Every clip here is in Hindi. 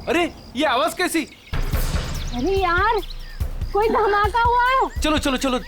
अरे ये आवाज कैसी? अरे यार कोई धमाका हुआ है। चलो चलो चलो।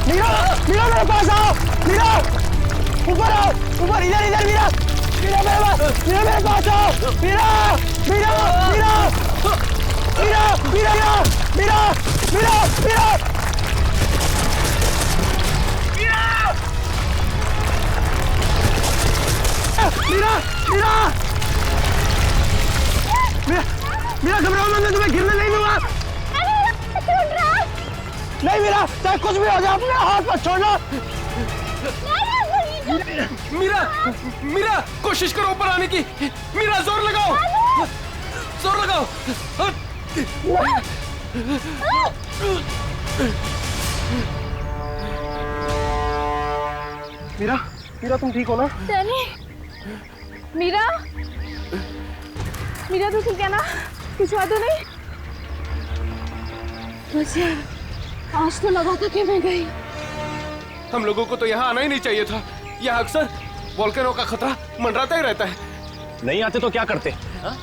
मीरा, मीरा मेरे पास आओ। मीरा ऊपर आओ, ऊपर इधर इधर। मीरा, मीरा मेरे पास, मीरा मेरे पास आओ। मीरा, मीरा, मीरा, मीरा, मीरा, मीरा, मीरा, मीरा, मीरा, मीरा, मीरा, मीरा घबराओ मत, मैं तुम्हें गिरने नहीं दूंगा। नहीं मीरा, चाहे कुछ भी हो जाए अपने हाथ मत छोड़ना। मीरा, मीरा कोशिश करो ऊपर आने की। मीरा जोर लगाओ, जोर लगाओ। मीरा, मीरा तुम ठीक हो ना? डैनी, मीरा, मीरा तू ठीक है ना? कुछ हुआ तो नहीं? बस यार आज तो लगा था कि मैं गई। हम लोगों को तो यहाँ आना ही नहीं चाहिए था। यहाँ अक्सर वोल्केनो का खतरा मंडराता ही रहता है। नहीं आते तो क्या करते?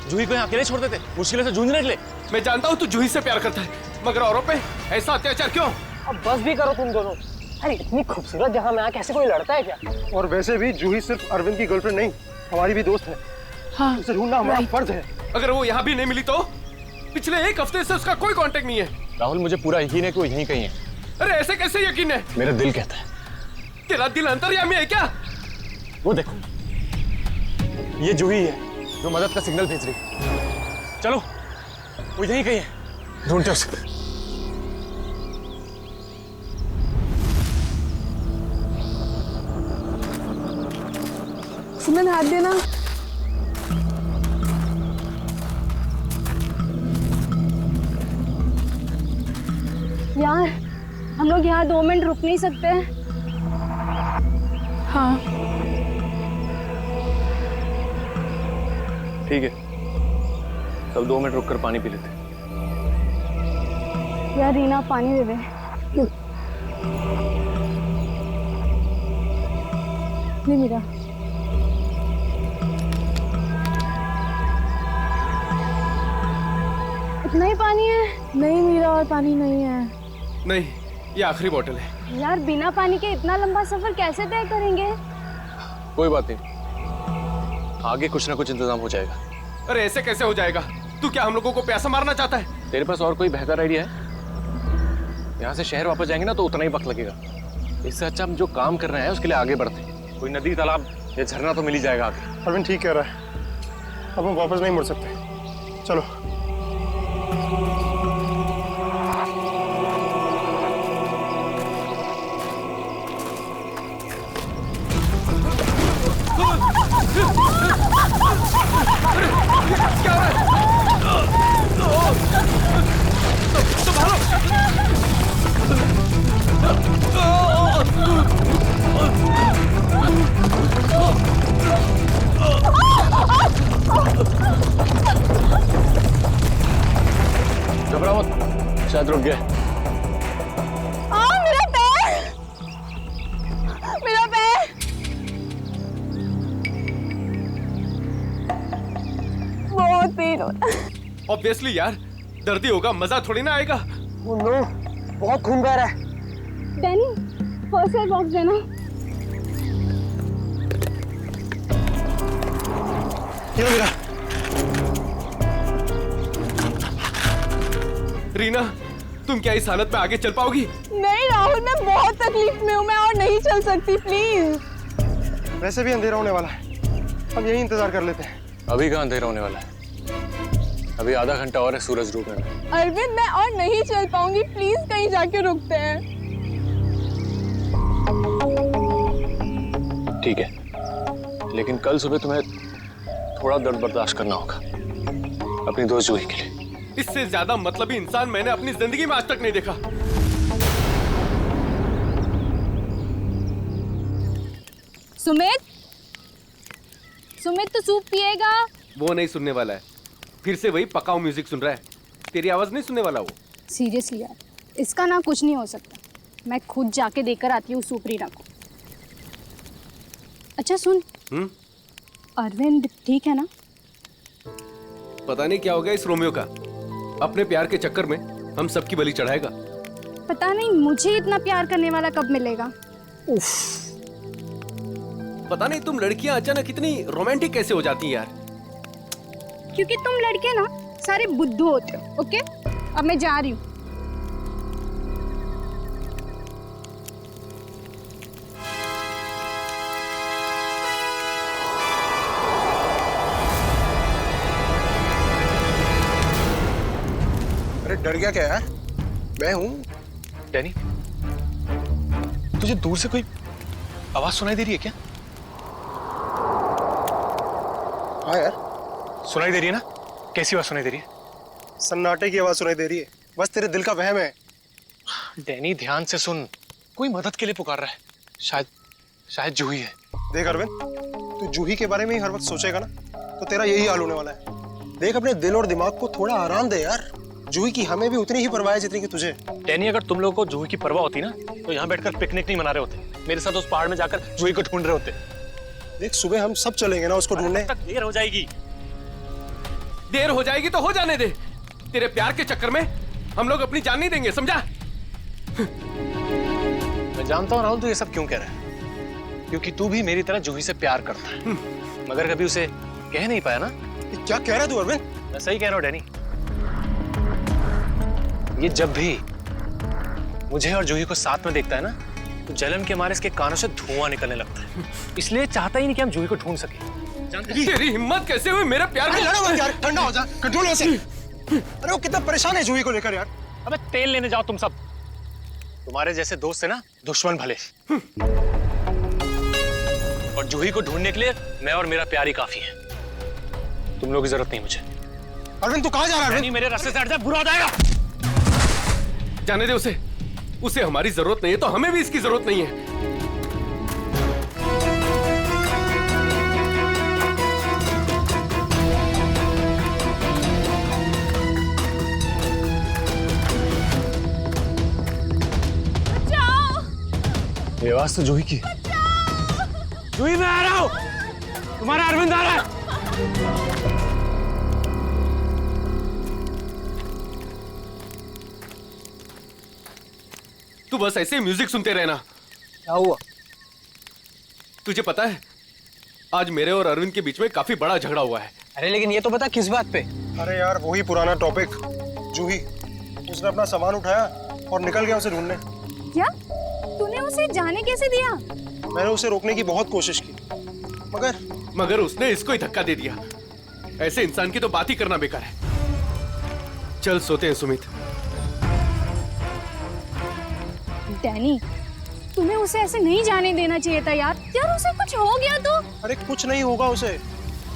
जूही को यहाँ अकेले छोड़ देते, मुश्किलों से जूझने के लिए। मैं जानता हूँ तू जूही से प्यार करता है, मगर औरों पे ऐसा अत्याचार क्यों? अब बस भी करो तुम दोनों। अरे इतनी खूबसूरत जगह में आके ऐसे कोई लड़ता है क्या? और वैसे भी जूही सिर्फ अरविंद की गर्लफ्रेंड नहीं, हमारी भी दोस्त है। हाँ, उसे ढूंढना हमारा फर्ज है। अगर वो यहाँ भी नहीं मिली तो? पिछले एक हफ्ते से उसका कोई कांटेक्ट नहीं है। राहुल मुझे पूरा यकीन है कि वो यहीं कहीं है। अरे ऐसे कैसे यकीन है? मेरा दिल कहता है। तेरा दिल अंतर्यामी है क्या? वो देखो, ये जूही है जो मदद का सिग्नल भेज रही। चलो, वो यहीं कहीं है, ढूंढते उसे। सुमन हाथ देना। यार हम लोग यहाँ 2 मिनट रुक नहीं सकते? हाँ ठीक है, सब 2 मिनट रुककर पानी पी लेते। यार रीना पानी दे दे। नहीं मीरा, इतना ही पानी है? नहीं मीरा और पानी नहीं है। नहीं, ये आखिरी बोतल है। यार बिना पानी के इतना लंबा सफर कैसे तय करेंगे? कोई बात नहीं, आगे कुछ ना कुछ इंतजाम हो जाएगा। अरे ऐसे कैसे हो जाएगा? तू क्या हम लोगों को प्यासा मारना चाहता है? तेरे पास और कोई बेहतर आइडिया है? यहाँ से शहर वापस जाएंगे ना तो उतना ही वक्त लगेगा। इससे अच्छा हम जो काम कर रहे हैं उसके लिए आगे बढ़ते। कोई नदी, तालाब या झरना तो मिल ही जाएगा आगे। अरविंद ठीक कह रहा है, अब हम वापस नहीं मुड़ सकते। चलो। क्या हो रहा है? घबराओ मत, शायद रुक गया। मेरा पैर, मेरा पैर। बहुत पेन हो रहा है। ऑब्वियसली यार, दर्द ही होगा, मजा थोड़ी ना आएगा। ओह नो, बहुत खून बह रहा है। डैनी, फर्स्ट एड बॉक्स देना। ये मेरा। रीना, तुम क्या इस हालत में आगे चल पाओगी? नहीं राहुल, मैं बहुत तकलीफ में हूँ, मैं और नहीं चल सकती, प्लीज। वैसे भी अंधेरा होने वाला है, हम यही इंतजार कर लेते हैं। अभी कहाँ अंधेरा होने वाला है? अभी आधा घंटा और है सूरज डूबने में। अरविंद, मैं और नहीं चल पाऊंगी, प्लीज कहीं जाके रुकते हैं। ठीक है, लेकिन कल सुबह तुम्हें थोड़ा दर्द बर्दाश्त करना होगा अपनी दोस्त जूही के लिए। इससे ज्यादा मतलबी इंसान मैंने अपनी जिंदगी में आज तक नहीं देखा। सुमित, सुमित तो सूप पिएगा। वो नहीं सुनने वाला है, फिर से वही पकाऊ म्यूजिक सुन रहा है। तेरी आवाज नहीं सुनने वाला वो। सीरियसली यार, इसका ना कुछ नहीं हो सकता। मैं खुद जाके देकर आती हूँ सूप रीना को। अच्छा सुन, अरविंद ठीक है ना? पता नहीं क्या हो गया इस रोमियो का, अपने प्यार के चक्कर में हम सबकी बलि चढ़ाएगा। पता नहीं मुझे इतना प्यार करने वाला कब मिलेगा। उफ। पता नहीं तुम लड़कियां अचानक इतनी रोमांटिक कैसे हो जाती हैं यार। क्योंकि तुम लड़के ना सारे बुद्धू होते हो। ओके, अब मैं जा रही हूँ। अरे डर गया क्या यार? मैं हूँ। डैनी, तुझे दूर से कोई आवाज सुनाई दे रही है क्या? हाँ यार, सुनाई दे रही है ना? कैसी आवाज सुनाई दे रही है? सन्नाटे की आवाज सुनाई दे रही है। बस तेरे दिल का वहम है। डैनी ध्यान से सुन, कोई मदद के लिए पुकार रहा है। शायद जूही है। देख अरविंद, तू जूही के बारे में ही हर वक्त सोचेगा ना तो तेरा यही हाल होने वाला है। देख, अपने दिल और दिमाग को थोड़ा आराम दे यार। जूही की हमें भी उतनी ही परवाह है जितनी कि तुझे। डैनी, अगर तुम लोगों को जूही की परवाह होती ना तो यहाँ बैठकर पिकनिक नहीं मना रहे होते, मेरे साथ उस पहाड़ में जाकर जूही को ढूंढ रहे होते। देख, सुबह हम सब चलेंगे ना उसको ढूंढने। तक देर हो जाएगी। देर हो जाएगी तो हो जाने दे। तेरे प्यार के चक्कर में हम लोग अपनी जान नहीं देंगे, समझा? मैं जानता हूँ राहुल, तू ये सब क्यों कह रहा है, क्योंकि तू भी मेरी तरह जूही से प्यार करता है, मगर कभी उसे कह नहीं पाया ना। क्या कह रहा है तू अरविंद? मैं सही कह रहा हूँ डैनी। ये जब भी मुझे और जूही को साथ में देखता है ना तो जलन के मारे इसके कानों से धुआं निकलने लगता है, इसलिए चाहता ही नहीं कि हम जूही को ढूंढ सके। तेरी हिम्मत कैसे हुई मेरे प्यार में? लड़ो मत यार, ठंडा हो जा, कंट्रोल से। अरे वो कितना परेशान है जूही को लेकर यार। अबे तेल लेने जाओ तुम सब। तुम्हारे जैसे दोस्त है ना दुश्मन भले, और जूही को ढूंढने के लिए मैं और मेरा प्यार ही काफी है। तुम लोगों की जरूरत नहीं मुझे। अरविंद तू कहाँ जा रहा है? नहीं, मेरे रास्ते से हट जा, बुरा हो जाएगा। जाने दे उसे। उसे हमारी जरूरत नहीं है तो हमें भी इसकी जरूरत नहीं है। ये आवाज तो जूही की। जूही, मैं आ रहा हूं, तुम्हारा अरविंद आ रहा है। तू बस ऐसे म्यूजिक सुनते रहना। क्या हुआ? तुझे पता है आज मेरे और अरविंद के बीच में काफी बड़ा झगड़ा हुआ है। अरे लेकिन ये तो बता किस बात पे? अरे यार वही पुराना टॉपिक। जूही, उसने अपना सामान उठाया और निकल गया उसे ढूंढने। क्या? तूने उसे जाने कैसे दिया? मैंने उसे रोकने की बहुत कोशिश की, मगर उसने इसको ही धक्का दे दिया। ऐसे इंसान की तो बात ही करना बेकार है। चल सोते हैं सुमित। डैनी, तुम्हें उसे ऐसे नहीं जाने देना चाहिए था यार। यार उसे कुछ हो गया तो? अरे कुछ नहीं होगा उसे।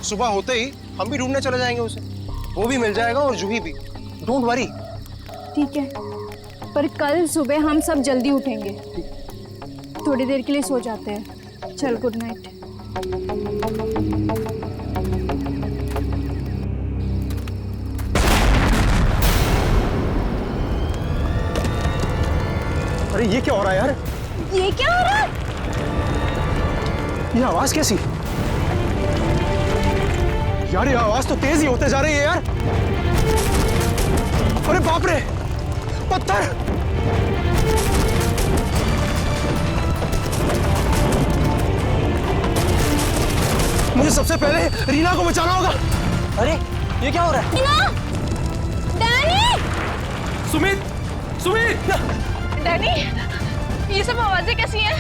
सुबह होते ही हम भी ढूंढने चले जाएंगे उसे। वो भी मिल जाएगा और जूही भी। Don't worry. ठीक है, पर कल सुबह हम सब जल्दी उठेंगे। थोड़ी देर के लिए सो जाते हैं। चल, गुड नाइट। अरे ये क्या हो रहा है यार? ये क्या हो रहा है? ये आवाज कैसी? यार ये आवाज तो तेज ही होते जा रही है यार। अरे बाप रे, पत्थर! मुझे सबसे पहले रीना को बचाना होगा। अरे ये क्या हो रहा है? रीना! डैनी! सुमित, सुमित! डैनी, ये सब आवाजें कैसी हैं?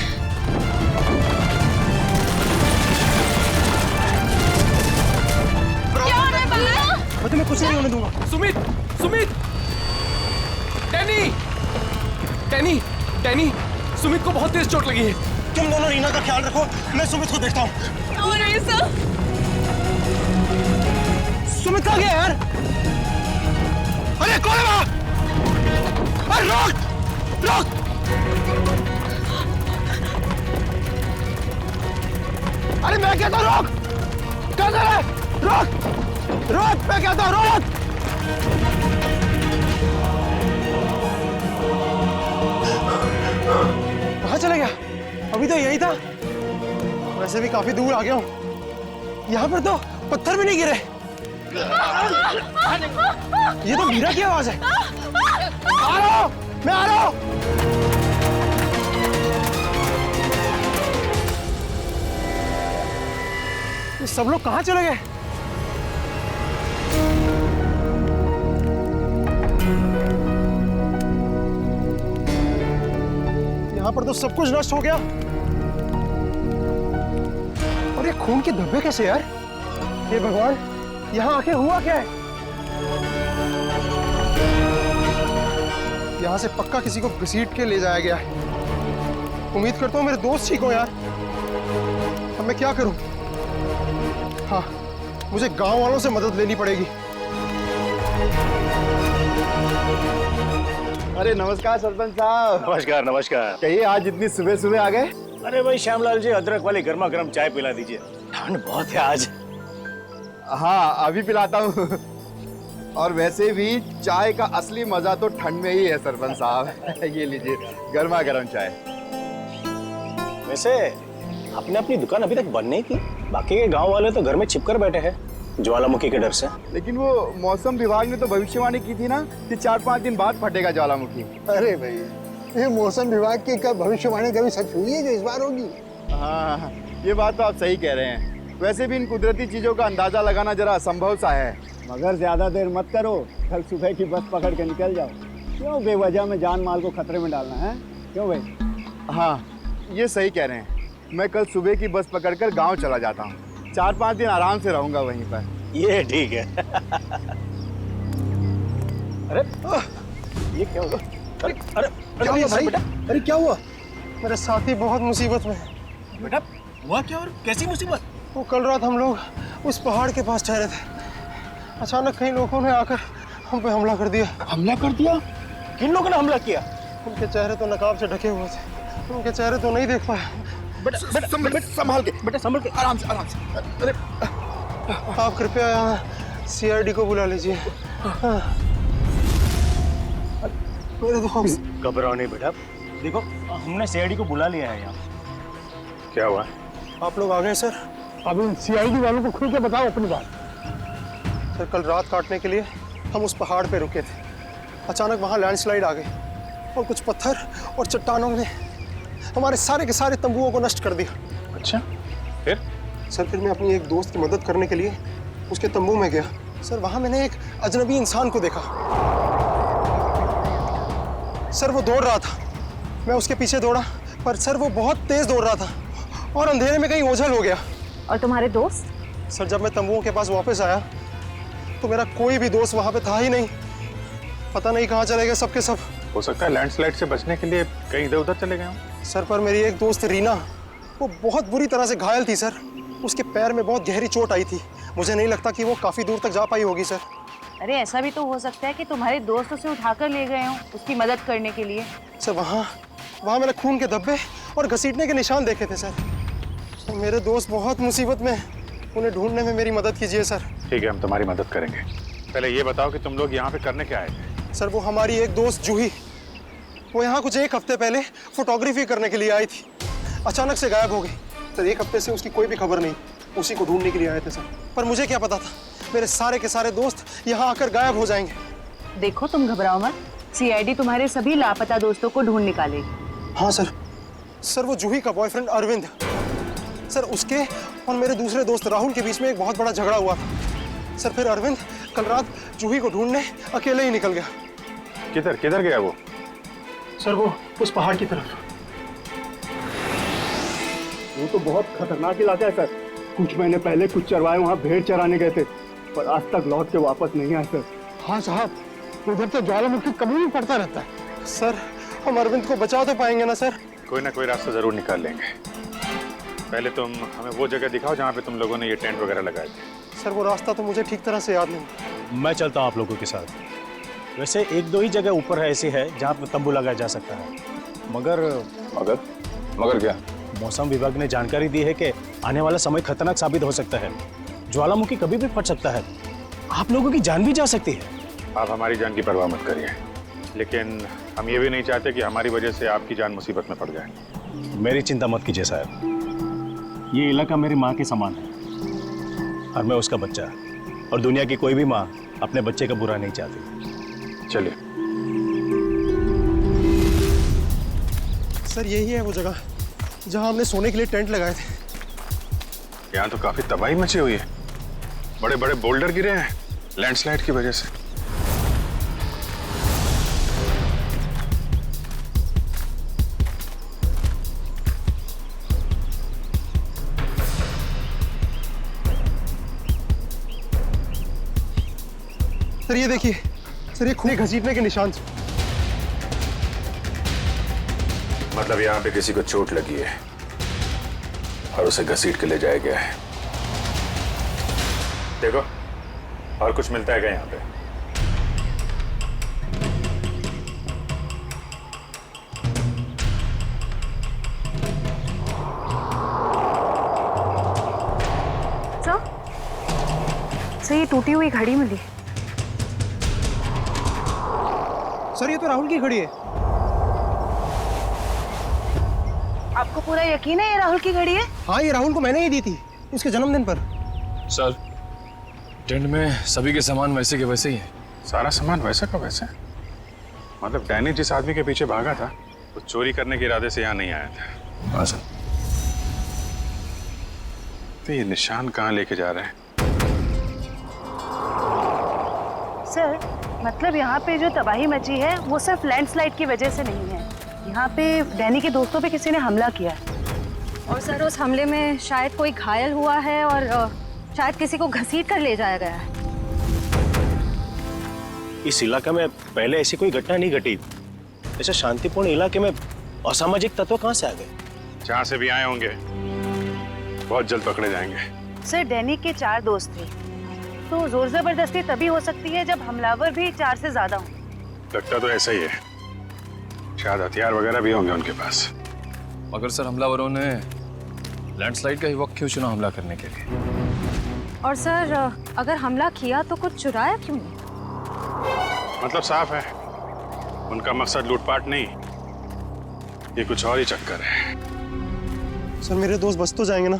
क्या हो रहा है बाहर? मैं तुम्हें कुछ नहीं होने दूंगा। Sumit, Sumit! Danny! Danny! Danny! Sumit को बहुत तेज चोट लगी है। तुम दोनों रीना का ख्याल रखो, मैं सुमित को देखता हूँ। और ऐसा सुमित कहाँ गया यार? अरे कौन है वहाँ? अरे रोक! रोक! अरे मैं कहता हूँ रोक! क्या कर रहा है? रोक! रोक! मैं कहता हूँ रोक! कहाँ चले गया? अभी तो यही था। वैसे भी काफी दूर आ गया हूँ। यहाँ पर तो पत्थर भी नहीं गिरे। ये तो मीरा की आवाज है। आ रहा हूँ, मैं आ रहा हूँ। ये सब लोग कहाँ चले गए? यहाँ पर तो सब कुछ नष्ट हो गया। और ये खून के धब्बे कैसे यार? हे भगवान, यहाँ आके हुआ क्या है? यहाँ से पक्का किसी को घसीट के ले जाया गया है। उम्मीद करता हूँ मेरे दोस्त ठीक हो यार। अब मैं क्या करूँ? हाँ, मुझे गांव वालों से मदद लेनी पड़ेगी। अरे नमस्कार सरपंच साहब। नमस्कार नमस्कार। कहिए, आज इतनी सुबह सुबह आ गए? अरे भाई श्यामलाल जी, अदरक वाली गर्मा गर्म चाय पिला दीजिए, ठंड बहुत है आज। हाँ, अभी पिलाता हूँ। और वैसे भी चाय का असली मजा तो ठंड में ही है सरपंच साहब। ये लीजिए गर्मा गर्म चाय। वैसे आपने अपनी दुकान अभी तक बंद नहीं की? बाकी के गांव वाले तो घर में छिपकर बैठे हैं ज्वालामुखी के डर से। लेकिन वो मौसम विभाग ने तो भविष्यवाणी की थी ना कि 4-5 दिन बाद फटेगा ज्वालामुखी। अरे भाई, ये मौसम विभाग की कब भविष्यवाणी कभी सच हुई है जो इस बार होगी? हाँ, ये बात तो आप सही कह रहे हैं। वैसे भी इन कुदरती चीजों का अंदाजा लगाना जरा असंभव सा है। मगर ज्यादा देर मत करो, कल सुबह की बस पकड़ के निकल जाओ। क्यों बेवजह में जान माल को खतरे में डालना है? क्यों भाई? हाँ, ये सही कह रहे हैं। मैं कल सुबह की बस पकड़कर गांव चला जाता हूँ। 4-5 दिन आराम से रहूंगा वहीं पर। ये ठीक है। अरे ये क्या हुआ? अरे अरे क्या हुआ भाई? बेटा, अरे क्या हुआ? मेरे साथी बहुत मुसीबत में है। बेटा हुआ क्या और कैसी मुसीबत? वो कल रात हम लोग उस पहाड़ के पास ठहरे थे। अचानक कई लोगों ने आकर हम पे हमला कर दिया। हमला कर दिया? किन लोगों ने हमला किया? उनके चेहरे तो नकाब से ढके हुए थे, उनके चेहरे तो नहीं देख पाया। बेटा संभाल के, बेटा संभल के, आराम से आराम से। अरे आप कृपया यहाँ CID को बुला लीजिए। मेरे दोस्त, घबराओ नहीं बेटा, देखो हमने CID को बुला लिया है यहाँ। क्या हुआ? आप लोग आ गए सर? अब इन CID वालों को खुल के बताओ अपनी बात। सर, कल रात काटने के लिए हम उस पहाड़ पे रुके थे। अचानक वहाँ लैंडस्लाइड आ गई और कुछ पत्थर और चट्टानों ने हमारे सारे के सारे तंबुओं को नष्ट कर दिया। अच्छा, फिर? सर, फिर मैं अपनी एक दोस्त की मदद करने के लिए उसके तंबू में गया। सर, वहाँ मैंने एक अजनबी इंसान को देखा। सर, वो दौड़ रहा था। मैं उसके पीछे दौड़ा, पर सर वो बहुत तेज दौड़ रहा था और अंधेरे में कहीं ओझल हो गया। और तुम्हारे दोस्त? सर, जब मैं तंबुओं के पास वापस आया तो मेरा कोई भी दोस्त वहाँ पे था ही नहीं। पता नहीं कहाँ चले गए सबके सब। हो सकता है लैंडस्लाइड से बचने के लिए कहीं इधर उधर चले गए हों। सर, पर मेरी एक दोस्त रीना, वो बहुत बुरी तरह से घायल थी सर। उसके पैर में बहुत गहरी चोट आई थी। मुझे नहीं लगता कि वो काफी दूर तक जा पाई होगी सर। अरे ऐसा भी तो हो सकता है कि तुम्हारे दोस्त उसे उठाकर ले गए हों उसकी मदद करने के लिए। सर, वहाँ मैंने खून के धब्बे और घसीटने के निशान देखे थे सर। मेरे दोस्त बहुत मुसीबत में हैं। उन्हें ढूंढने में मेरी मदद कीजिए सर। ठीक है, हम तुम्हारी मदद करेंगे। पहले ये बताओ कि तुम लोग यहाँ पे करने क्या आए थे? सर, वो हमारी एक दोस्त जूही, वो यहाँ कुछ 1 हफ्ते पहले फोटोग्राफी करने के लिए आई थी। अचानक से गायब हो गई। सर, 1 हफ्ते से उसकी कोई भी खबर नहीं। उसी को ढूंढने के लिए आए थे सर। पर मुझे क्या पता था मेरे सारे के सारे दोस्त यहाँ आकर गायब हो जाएंगे। देखो तुम घबराओ मत, CID तुम्हारे सभी लापता दोस्तों को ढूंढ निकालेगी। हाँ सर। सर, वो जूही का बॉयफ्रेंड अरविंद, सर उसके और मेरे दूसरे दोस्त राहुल के बीच में एक बहुत बड़ा झगड़ा हुआ था। सर, फिर अरविंद कल रात जूही को ढूंढने अकेले ही निकल गया। किधर किधर गया वो? सर, वो उस पहाड़ की तरफ। वो तो बहुत खतरनाक इलाका है सर। कुछ महीने पहले कुछ चरवाए वहाँ भेड़ चराने गए थे, पर आज तक लौट के वापस नहीं आए सर। हाँ साहब, उधर तो ज्वालामुखी कभी भी पड़ता रहता है। सर, हम अरविंद को बचा तो पाएंगे ना सर? कोई ना कोई रास्ता जरूर निकाल लेंगे। पहले तुम हमें वो जगह दिखाओ जहाँ पे तुम लोगों ने ये टेंट वगैरह लगाए थे। सर वो रास्ता तो मुझे ठीक तरह से याद नहीं। मैं चलता हूँ आप लोगों के साथ। वैसे एक दो ही जगह ऊपर है ऐसी है जहाँ पर तंबू लगाया जा सकता है, मगर मगर क्या? मौसम विभाग ने जानकारी दी है कि आने वाला समय खतरनाक साबित हो सकता है। ज्वालामुखी कभी भी फट सकता है, आप लोगों की जान भी जा सकती है। आप हमारी जान की परवाह मत करिए, लेकिन हम ये भी नहीं चाहते कि हमारी वजह से आपकी जान मुसीबत में पड़ जाए। मेरी चिंता मत कीजिए साहब, ये इलाका मेरी माँ के समान है और मैं उसका बच्चा, और दुनिया की कोई भी माँ अपने बच्चे का बुरा नहीं चाहती। चलिए। सर यही है वो जगह जहां हमने सोने के लिए टेंट लगाए थे। यहाँ तो काफी तबाही मची हुई है, बड़े बड़े बोल्डर गिरे हैं लैंडस्लाइड की वजह से। सर ये देखिए सर, ये खून घसीटने के निशान। मतलब यहाँ पे किसी को चोट लगी है और उसे घसीट के ले जाया गया है। देखो और कुछ मिलता है क्या यहाँ पे? सर ये टूटी हुई घड़ी मिली। सर ये तो राहुल की घड़ी है। आपको पूरा यकीन है ये राहुल की घड़ी है? हाँ ये राहुल को मैंने ही दी थी उसके जन्मदिन पर। सर टेंट में सभी के सामान वैसे के वैसे ही है। सारा सामान वैसा का वैसा? मतलब डैनी जिस आदमी के पीछे भागा था वो चोरी करने के इरादे से यहाँ नहीं आया था। हाँ सर। तो ये निशान कहाँ लेके जा रहे हैं? सर मतलब यहाँ पे जो तबाही मची है वो सिर्फ लैंडस्लाइड की वजह से नहीं है, यहाँ पे डैनी के दोस्तों पे किसी ने हमला किया है। और सर उस हमले में शायद कोई घायल हुआ है और शायद किसी को घसीट कर ले जाया गया है। इस इलाके में पहले ऐसी कोई घटना नहीं घटी। ऐसे शांतिपूर्ण इलाके में असामाजिक तत्व कहाँ से आ गए? जहाँ से भी आए होंगे बहुत जल्द पकड़े जाएंगे। सर डैनी के 4 दोस्त थे, तो जोर जबरदस्ती तभी हो सकती है जब हमलावर भी 4 से ज्यादा हों। लगता तो ऐसा ही है, शायद हथियार वगैरह भी होंगे उनके पास। मगर सर हमलावरों ने लैंडस्लाइड का ही वक्त क्यों चुना हमला करने के लिए? और सर अगर हमला किया तो कुछ चुराया क्यों नहीं? मतलब साफ है उनका मकसद लूटपाट नहीं, ये कुछ और ही चक्कर है। सर मेरे दोस्त बच तो जाएंगे ना?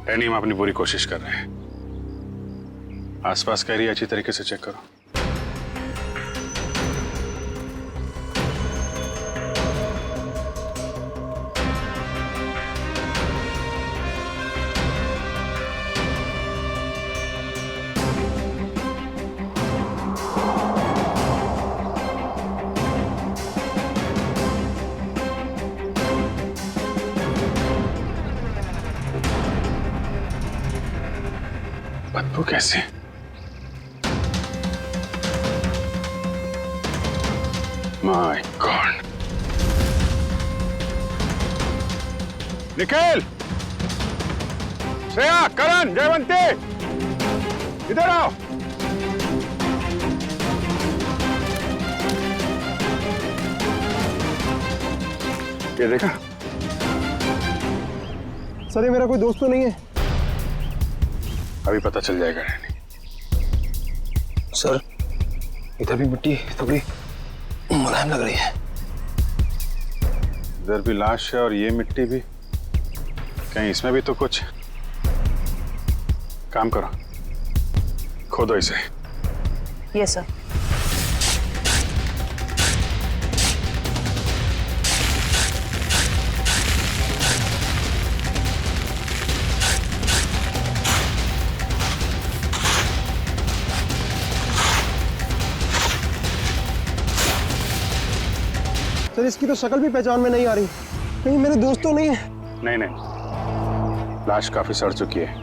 डैनी हम अपनी पूरी कोशिश कर रहे हैं। आसपास का एरिया अच्छी तरीके से चेक करो। बदबू कैसे? My god. निखिल, श्रेया, करण, जयवंती, इधर आओ। ये देखा? सर ये मेरा कोई दोस्त तो नहीं है? अभी पता चल जाएगा डैनी। सर इधर भी मिट्टी थोड़ी मुलायम लग रही है। इधर भी लाश है और ये मिट्टी भी, कहीं इसमें भी तो कुछ। काम करो, खोदो इसे। Yes sir. सर इसकी तो शक्ल भी पहचान में नहीं आ रही, कहीं मेरे दोस्त तो नहीं है? नहीं नहीं, लाश काफी सड़ चुकी है,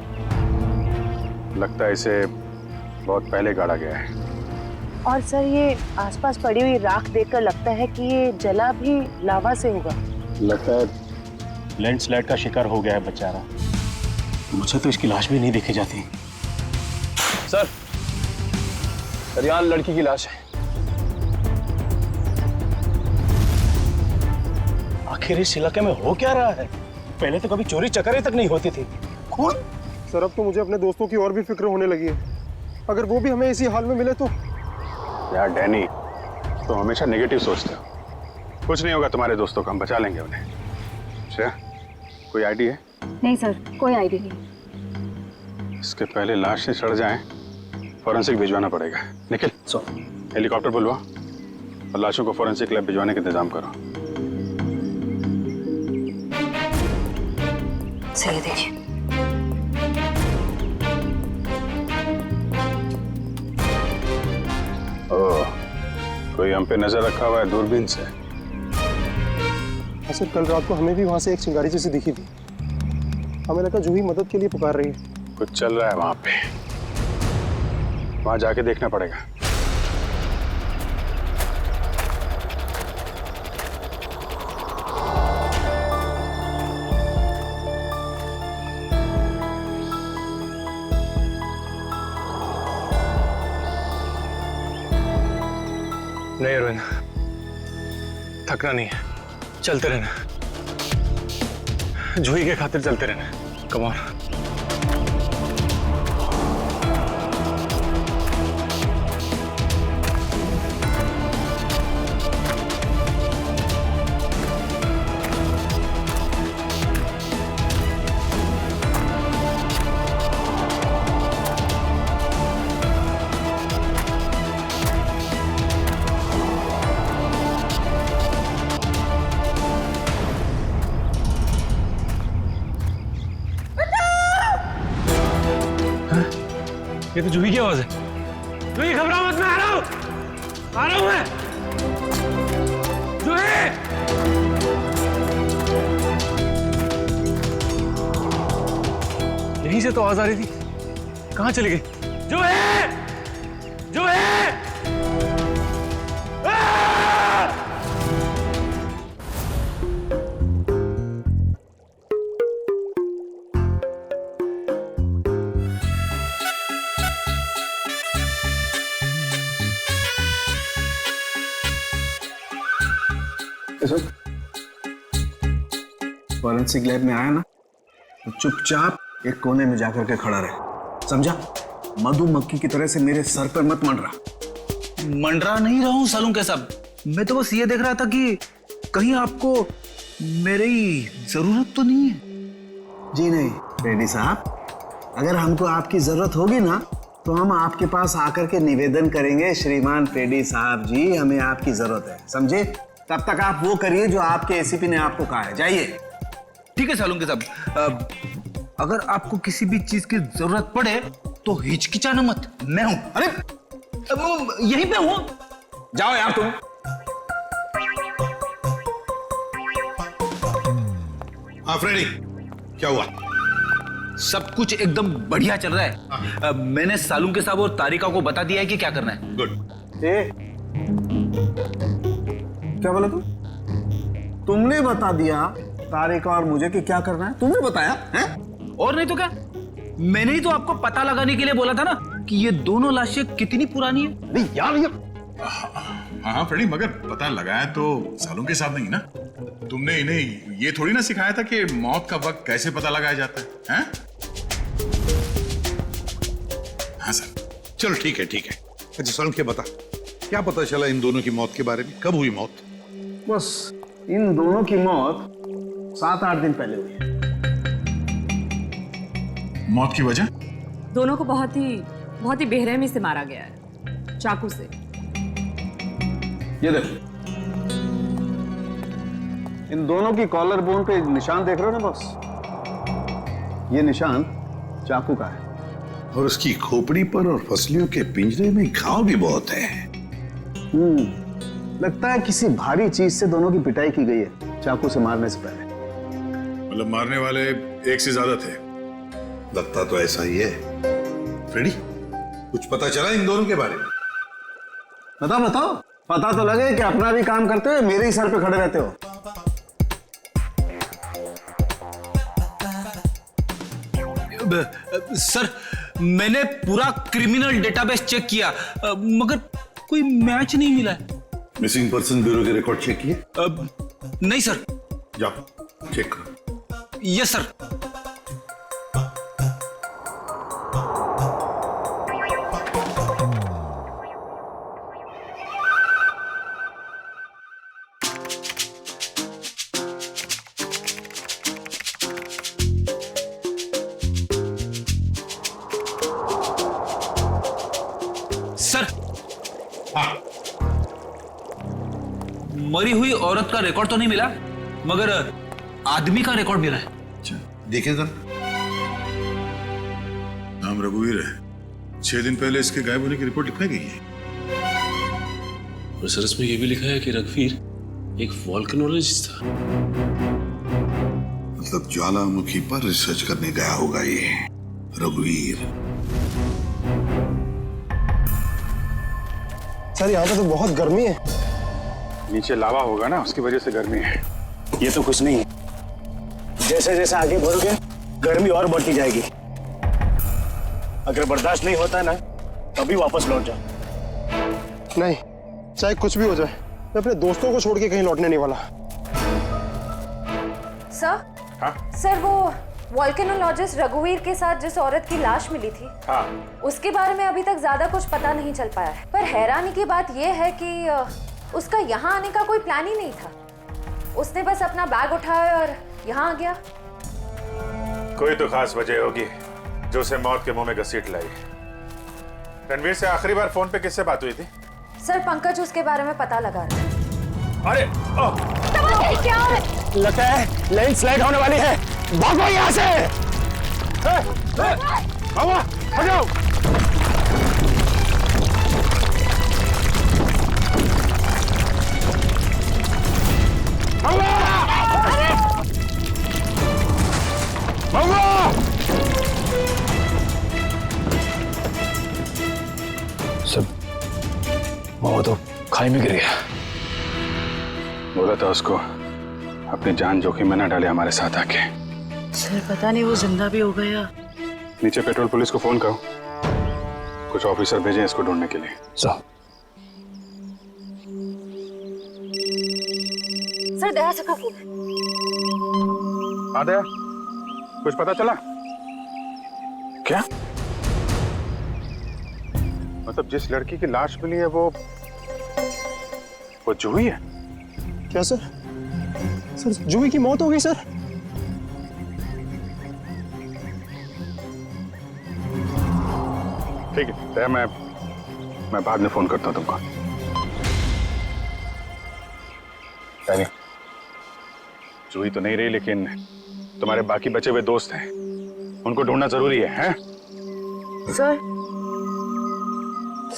लगता है इसे बहुत पहले गाड़ा गया है। और सर ये आसपास पड़ी हुई राख देखकर लगता है कि ये जला भी लावा से होगा। लगता है लैंडस्लाइड का शिकार हो गया है बेचारा। मुझे तो इसकी लाश भी नहीं देखी जाती। सर यहाँ लड़की की लाश है। आखिर इस इलाके में हो क्या रहा है? पहले तो कभी चोरी चकारी तक नहीं होती थी। खून? सर अब तो मुझे अपने दोस्तों की और भी फिक्र होने लगी है। अगर वो भी हमें इसी हाल में मिले तो। यार डैनी, तो हमेशा नेगेटिव सोचते हो। कुछ नहीं होगा तुम्हारे दोस्तों को, हम बचा लेंगे उन्हें। श्रेया, कोई आईडी है? नहीं सर, कोई आईडी नहीं। इसके पहले लाश से सड़ जाए, फॉरेंसिक भिजवाना पड़ेगा। निखिल, हेलीकॉप्टर बुलवा और लाशों को फॉरेंसिक लैब भिजवाने का इंतजाम करो। सही देखिए। ओह, कोई हम पे नजर रखा हुआ है दूरबीन से। सर कल रात को हमें भी वहां से एक चिंगारी जैसी दिखी थी। हमें लगा जूही मदद के लिए पुकार रही है। कुछ चल रहा है वहां पे, वहां जाके देखना पड़ेगा। नहीं अरविंद, थकना नहीं है, चलते रहना। जूही के खातिर चलते रहना। Come on. ये तो जूही की आवाज है। जूही घबराओ मत, मैं आ रहा हूं मैं। जूही! यहीं से तो आवाज आ रही थी, कहां चली गई? जूही! जूही! फॉरेंसिक लैब में आया ना तो चुपचाप एक कोने में जाकर के खड़ा रहे, समझा? मधुमक्खी की तरह से मेरे सर पर मत मंडरा। मंडरा नहीं रहा हूं सालून के साहब, मैं तो बस ये देख रहा था कि कहीं आपको मेरी जरूरत तो नहीं है। जी नहीं रेड्डी साहब, अगर हमको आपकी जरूरत होगी ना तो हम आपके पास आकर के निवेदन करेंगे, श्रीमान रेड्डी साहब जी हमें आपकी जरूरत है, समझे? तब तक आप वो करिए जो आपके एसीपी ने आपको कहा है, जाइए। ठीक है सालून के साहब, अगर आपको किसी भी चीज की जरूरत पड़े तो हिचकिचाना मत, मैं हूं। अरे यहीं पे हूं, जाओ यार तुम। हाँ फ्रेडी, क्या हुआ? सब कुछ एकदम बढ़िया चल रहा है। मैंने सालून के साहब और तारिका को बता दिया है कि क्या करना है। गुड। क्या बोला तुमने बता दिया तारिका और मुझे कि क्या करना है? तुमने बताया है? और नहीं तो क्या, मैंने ही तो आपको पता लगाने के लिए बोला था ना कि ये दोनों लाशें कितनी पुरानी है। नहीं यार ये हाँ फ्रेडी, मगर पता लगाया तो सालों के साथ नहीं ना। तुमने इन्हें ये थोड़ी ना सिखाया था कि मौत का वक्त कैसे पता लगाया जाता है, हैं? हाँ सर, चलो ठीक है ठीक है। अच्छा सालों के बता, क्या पता चला इन दोनों की मौत के बारे में? कब हुई मौत? बस इन दोनों की मौत 7-8 दिन पहले हुई है। मौत की वजह? दोनों को बहुत ही बेरहमी से मारा गया है, चाकू से। ये देखो, इन दोनों की कॉलर बोन पे निशान देख रहे हो ना बॉस? ये निशान चाकू का है। और उसकी खोपड़ी पर और फसलियों के पिंजरे में घाव भी बहुत है। लगता है किसी भारी चीज से दोनों की पिटाई की गई है चाकू से मारने से पहले। मतलब मारने वाले एक से ज्यादा थे? लगता तो ऐसा ही है। फ्रेडी, कुछ पता चला इन दोनों के बारे में? बताओ, पता तो लगे कि अपना भी काम करते हो, मेरे ही सर पे खड़े रहते हो। सर, मैंने पूरा क्रिमिनल डेटाबेस चेक किया, मगर कोई मैच नहीं मिला है। मिसिंग पर्सन ब्यूरो के रिकॉर्ड चेक किए? नहीं सर। जाओ चेक करो। Yes sir. सर, मरी हुई औरत का रिकॉर्ड तो नहीं मिला, मगर आदमी का रिकॉर्ड मिला है। अच्छा, देखिए सर। नाम रघुवीर है। 6 दिन पहले इसके गायब होने की रिपोर्ट लिखवाई गई है। और सर इसमें यह भी लिखा है कि रघुवीर एक वोल्केनोलॉजिस्ट था। मतलब ज्वालामुखी पर रिसर्च करने गया होगा ये रघुवीर। सर यहाँ पे तो बहुत गर्मी है। नीचे लावा होगा ना, उसकी वजह से गर्मी है। ये तो कुछ नहीं है। जैसे जैसे आगे बढ़ोगे गर्मी और बढ़ती जाएगी। अगर बर्दाश्त नहीं होता है ना, तभी वापस लौट जाओ। नहीं, चाहे कुछ भी हो जाए, मैं अपने दोस्तों को छोड़ के कहीं लौटने नहीं वाला। सर, हाँ? सर वो वोल्केनोलॉजिस्ट रघुवीर के साथ जिस औरत की लाश मिली थी, हाँ। उसके बारे में अभी तक ज्यादा कुछ पता नहीं चल पाया है। पर हैरानी की बात यह है कि उसका यहाँ आने का कोई प्लान ही नहीं था। उसने बस अपना बैग उठाया और यहाँ आ गया। कोई तो खास वजह होगी जो उसे मौत के मुंह में घसीट लाई। रणवीर से आखिरी बार फोन पे किससे बात हुई थी? सर, पंकज उसके बारे में पता लगा रहा है। अरे क्या है? लगता है लैंडस्लाइड होने वाली है। भागो यहाँ से। भागो, हटाओ। सब वो तो खाई में गिर गया। बोला था उसको अपनी जान जोखिम में न डाले हमारे साथ आके। सर, पता नहीं वो जिंदा भी हो गया। नीचे पेट्रोल पुलिस को फोन करो, कुछ ऑफिसर भेजें इसको ढूंढने के लिए। सर, दया से का फोन। हाँ दया, कुछ पता चला क्या? मतलब जिस लड़की की लाश मिली है वो जूही है? क्या सर? सर, जूही की मौत हो गई सर। ठीक है दया, मैं बाद में फोन करता हूँ तुमको। यानी जूही तो नहीं रही, लेकिन तुम्हारे बाकी बचे हुए दोस्त हैं, उनको ढूंढना जरूरी है, हैं? सर,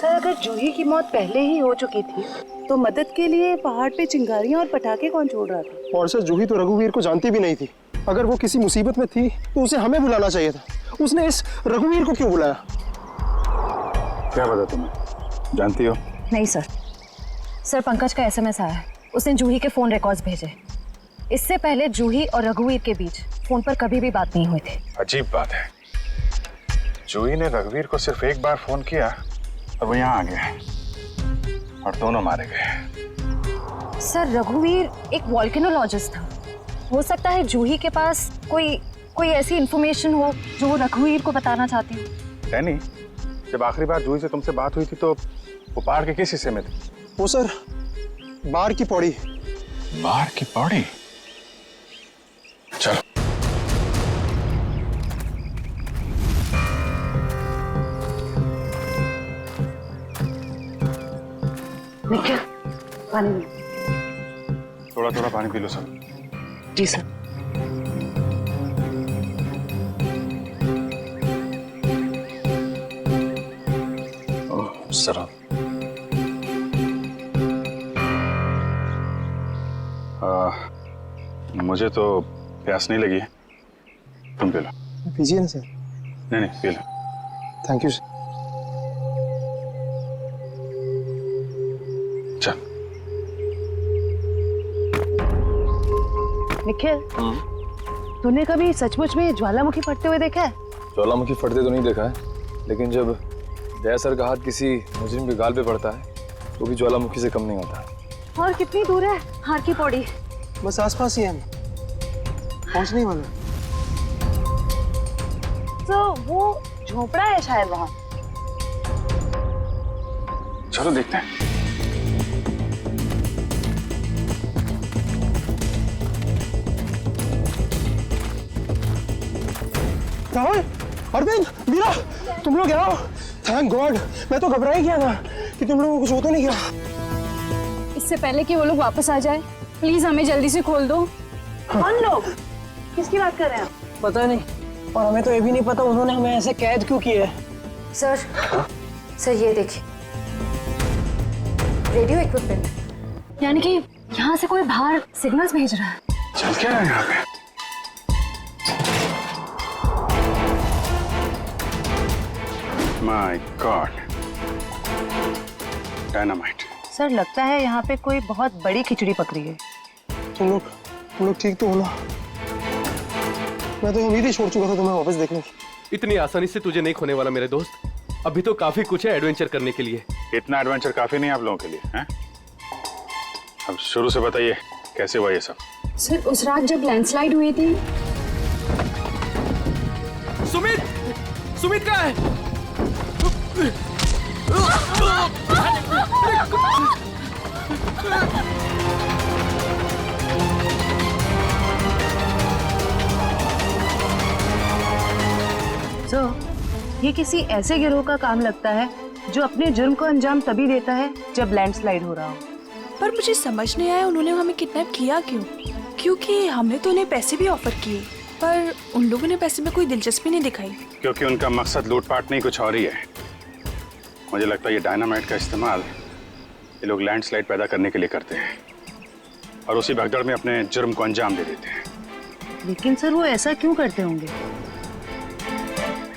अगर जूही की मौत पहले ही हो चुकी थी तो मदद के लिए पहाड़ पे चिंगारियां और पटाखे कौन छोड़ रहा था? और सर, जूही तो रघुवीर को जानती भी नहीं थी। अगर वो किसी मुसीबत में थी तो उसे हमें बुलाना चाहिए था। उसने इस रघुवीर को क्यों बुलाया? क्या पता तुम्हें, जानती हो? नहीं सर। सर, पंकज का एसएमएस आया है। उसने जूही के फोन रिकॉर्ड्स भेजे। इससे पहले जूही और रघुवीर के बीच फोन पर कभी भी बात नहीं हुई थी। अजीब बात है, जूही ने रघुवीर को सिर्फ एक बार फोन किया और वो यहाँ आ गया और दोनों मारे गए। सर, रघुवीर एक वोल्केनोलॉजिस्ट था। हो सकता है जूही के पास कोई ऐसी इंफॉर्मेशन हो जो वो रघुवीर को बताना चाहती हो। डैनी, जब आखिरी बार जूही से तुमसे बात हुई थी तो वो पहाड़ के किस हिस्से में थे? वो सर, बाहर की पौड़ी। बाहर की पौड़ी? चलो। निखिल, पानी। थोड़ा थोड़ा पानी पी लो सब। जी सर। सर, मुझे तो प्यास नहीं लगी है, तुम पी लो। पीजिए ना सर। नहीं P low. Thank you sir. चल। निखिल, तूने कभी सचमुच में ज्वालामुखी फटते हुए देखा है? ज्वालामुखी फटते तो नहीं देखा है, लेकिन जब दया सर का हाथ किसी मुजरिम के गाल पे पड़ता है तो भी ज्वालामुखी से कम नहीं होता। और कितनी दूर है हार की पौड़ी? बस आसपास ही है, पहुंचने ही वाला। तो वो झोपड़ा है शायद वहाँ। चलो देखते हैं। राहुल, अरविंद, मीरा, तुम लोग यहाँ? थैंक गॉड, मैं तो घबरा ही गया था कि तुम लोगों को कुछ हो तो नहीं गया। इससे पहले कि वो लोग वापस आ जाए, प्लीज हमें जल्दी से खोल दो। कौन लोग? किसकी बात कर रहे हैं? पता नहीं, और हमें तो ये भी नहीं पता उन्होंने हमें ऐसे कैद क्यों किया है। सर ये देखिए, रेडियो इक्विपमेंट। यानी कि यहाँ से कोई बाहर सिग्नल्स भेज रहा है। चल क्या रहा है यहाँ पे? My God, dynamite. सर लगता है यहाँ पे कोई बहुत बड़ी खिचड़ी पकड़ी है। तुम लोग ठीक तो हो ना? मैं तो उम्मीद ही छोड़ चुका था तुम्हें वापस देखने की। इतनी आसानी से तुझे नहीं खोने वाला मेरे दोस्त। अभी तो काफी कुछ है एडवेंचर करने के लिए। इतना एडवेंचर काफी नहीं आप लोगों के लिए, हैं? अब शुरू से बताइए कैसे हुआ ये सब? सर उस रात जब लैंडस्लाइड हुई थी। सुमित कहाँ है? ये किसी ऐसे गिरोह का काम लगता है जो अपने जुर्म को अंजाम तभी देता है जब लैंडस्लाइड हो रहा हो। पर मुझे समझ नहीं आया उन्होंने हमें किडनैप किया क्यों? क्योंकि हमने तो उन्हें पैसे भी ऑफर किए, पर उन लोगों ने पैसे में कोई दिलचस्पी नहीं दिखाई। क्योंकि उनका मकसद लूटपाट नहीं कुछ और ही है। मुझे लगता है ये डायनामाइट का इस्तेमाल ये लोग लैंडस्लाइड पैदा करने के लिए करते हैं और उसी भगदड़ में अपने जुर्म को अंजाम दे देते हैं। लेकिन सर वो ऐसा क्यों करते होंगे?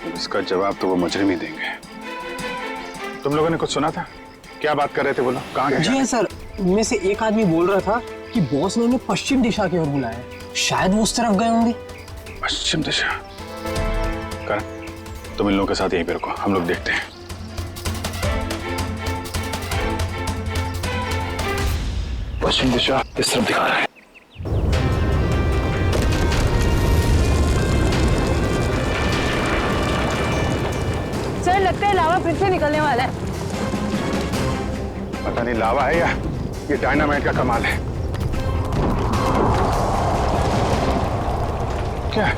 इसका जवाब तो वो मुजरिम ही देंगे। तुम लोगों ने कुछ सुना था? क्या बात कर रहे थे? बोलो, कहाँ गए? जी हाँ सर, उनमें से एक आदमी बोल रहा था कि बॉस ने उन्हें पश्चिम दिशा की ओर बुलाया, शायद वो उस तरफ गए होंगे। पश्चिम दिशा? करण, तुम इन लोगों के साथ यहीं पे रुको, हम लोग देखते हैं। पश्चिम दिशा इस तरफ दिखा रहा है। सर लगता है लावा फिर से निकलने वाला है। पता नहीं लावा है या ये डायनामाइट का कमाल है। क्या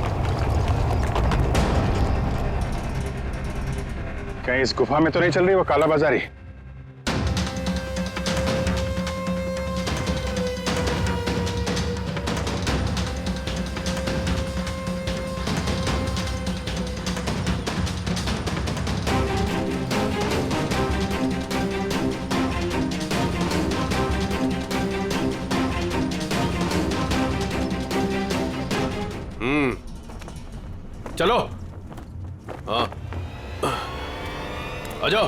कहीं इस गुफा में तो नहीं चल रही वो काला बाजारी? चलो, हाँ आ जाओ।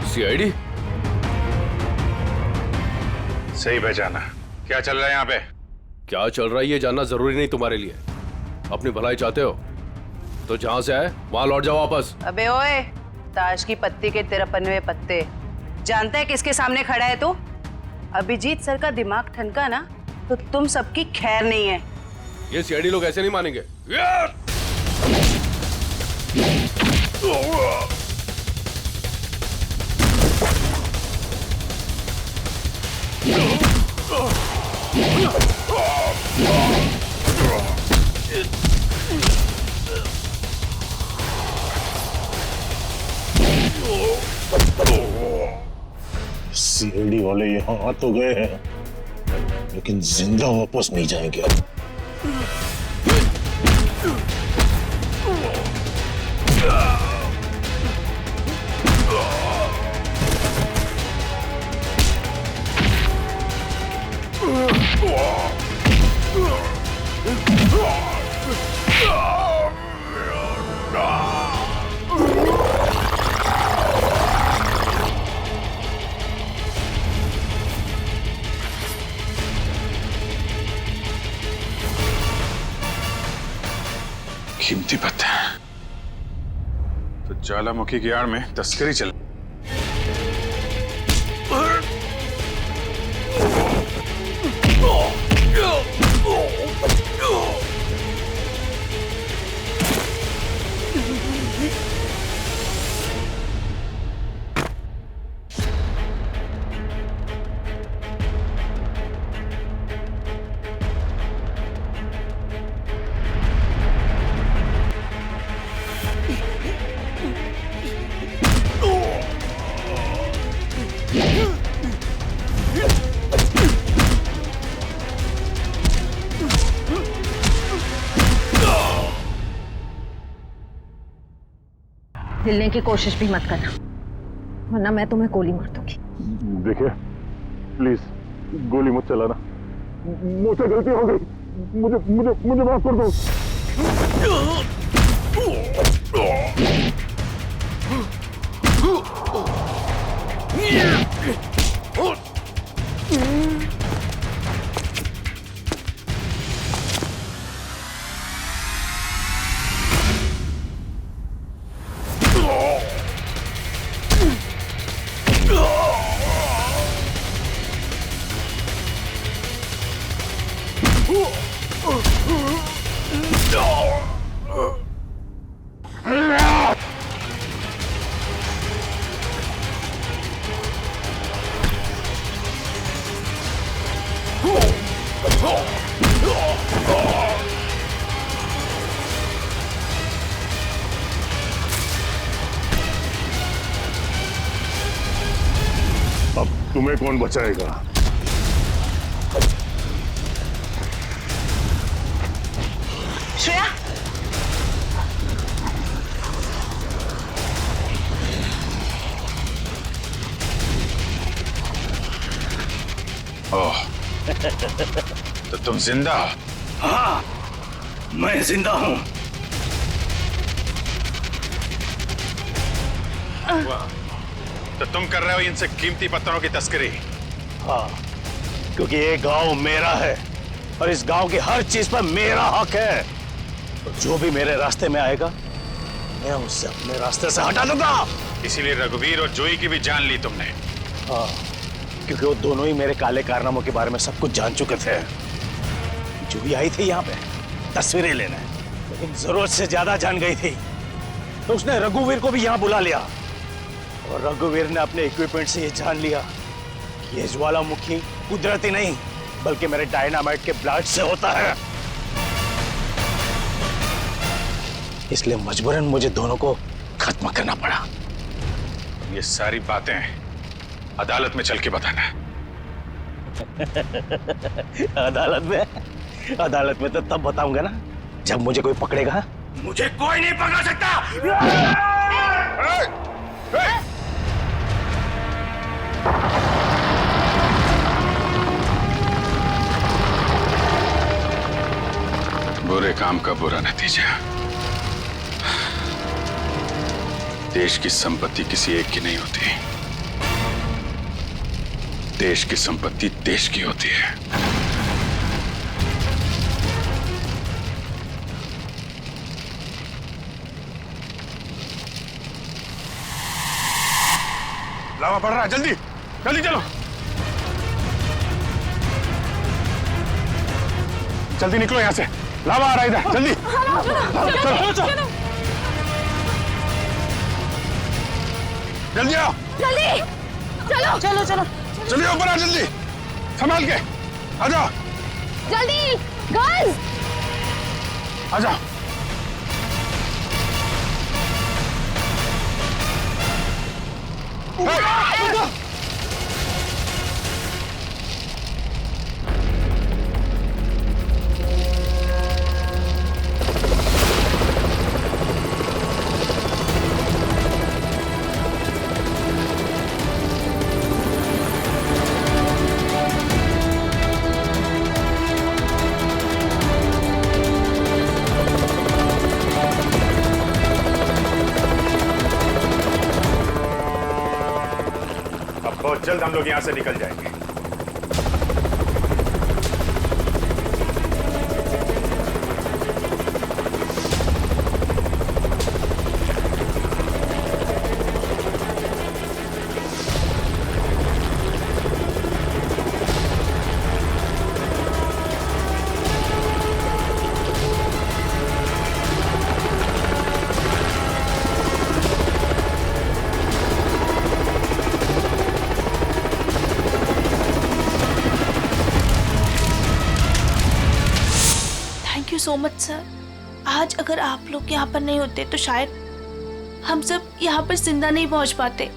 सीआईडी सही पहचाना। क्या चल रहा है यहाँ पे? क्या चल रहा है ये जानना जरूरी नहीं तुम्हारे लिए। अपनी भलाई चाहते हो तो जहां से आए वहां लौट जाओ वापस। अबे ओए, ताश की पत्ती के 53 पत्ते। जानता है किसके सामने खड़ा है तू? अभिजीत सर का दिमाग ठनका ना तो तुम सबकी खैर नहीं है। ये सीआईडी लोग ऐसे नहीं मानेंगे। सीआईडी वाले यहाँ आ तो गए हैं, लेकिन जिंदा वापस नहीं जाएंगे। कीमती पत्थर। तो ज्वालामुखी की आड़ में तस्करी चल। हिलने की कोशिश भी मत करना, वरना मैं तुम्हें गोली मार दूंगी। देखिए प्लीज गोली मत चलाना, मुझसे गलती हो गई, मुझे मुझे मुझे माफ कर दो। अब तुम्हें कौन बचाएगा? श्रेया, ओह, तो तुम जिंदा हो? हाँ, मैं जिंदा हूं। तो तुम कर रहे हो इनसे कीमती पत्थरों की तस्करी? हाँ, क्योंकि ये गांव मेरा है और इस गांव की हर चीज पर मेरा हक है। तो जो भी मेरे रास्ते में आएगा मैं उससे अपने रास्ते से हटा दूंगा। इसीलिए रघुवीर और जोई की भी जान ली तुमने? हाँ, क्योंकि वो दोनों ही मेरे काले कारनामों के बारे में सब कुछ जान चुके थे। जोई आई थी यहाँ पे तस्वीरें लेने, लेकिन जरूरत से ज्यादा जान गई थी, तो उसने रघुवीर को भी यहाँ बुला लिया और रघुवीर ने अपने इक्विपमेंट से ये जान लिया कि ये ज्वालामुखी कुदरती नहीं बल्कि मेरे डायनामाइट के ब्लास्ट से होता है। इसलिए मजबूरन मुझे दोनों को खत्म करना पड़ा। ये सारी बातें अदालत में चल के बताना। अदालत में तो तब बताऊंगा ना जब मुझे कोई पकड़ेगा। मुझे कोई नहीं पकड़ सकता। बुरे काम का बुरा नतीजा। देश की संपत्ति किसी एक की नहीं होती, देश की संपत्ति देश की होती है। लावा पड़ रहा है, जल्दी जल्दी चलो, जल्दी निकलो यहाँ से, लावा आ रहा है इधर, जल्दी चलो चलो जल्दी आओ, जल्दी चलो चलो चलो जल्दी ऊपर आ, जल्दी संभाल के आ जाओ, जल्दी गर्ल्स आ जाओ। बहुत जल्द हम लोग यहां से निकल जाएंगे। You so much sir. आज अगर आप लोग यहाँ पर नहीं होते तो शायद हम सब यहाँ पर जिंदा नहीं पहुँच पाते।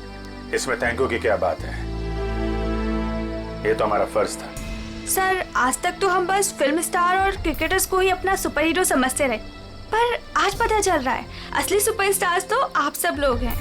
इसमें थैंक यू की क्या बात है, ये तो हमारा फर्ज था। सर आज तक तो हम बस फिल्म स्टार और क्रिकेटर्स को ही अपना सुपर हीरो समझते रहे, पर आज पता चल रहा है असली सुपरस्टार्स तो आप सब लोग हैं।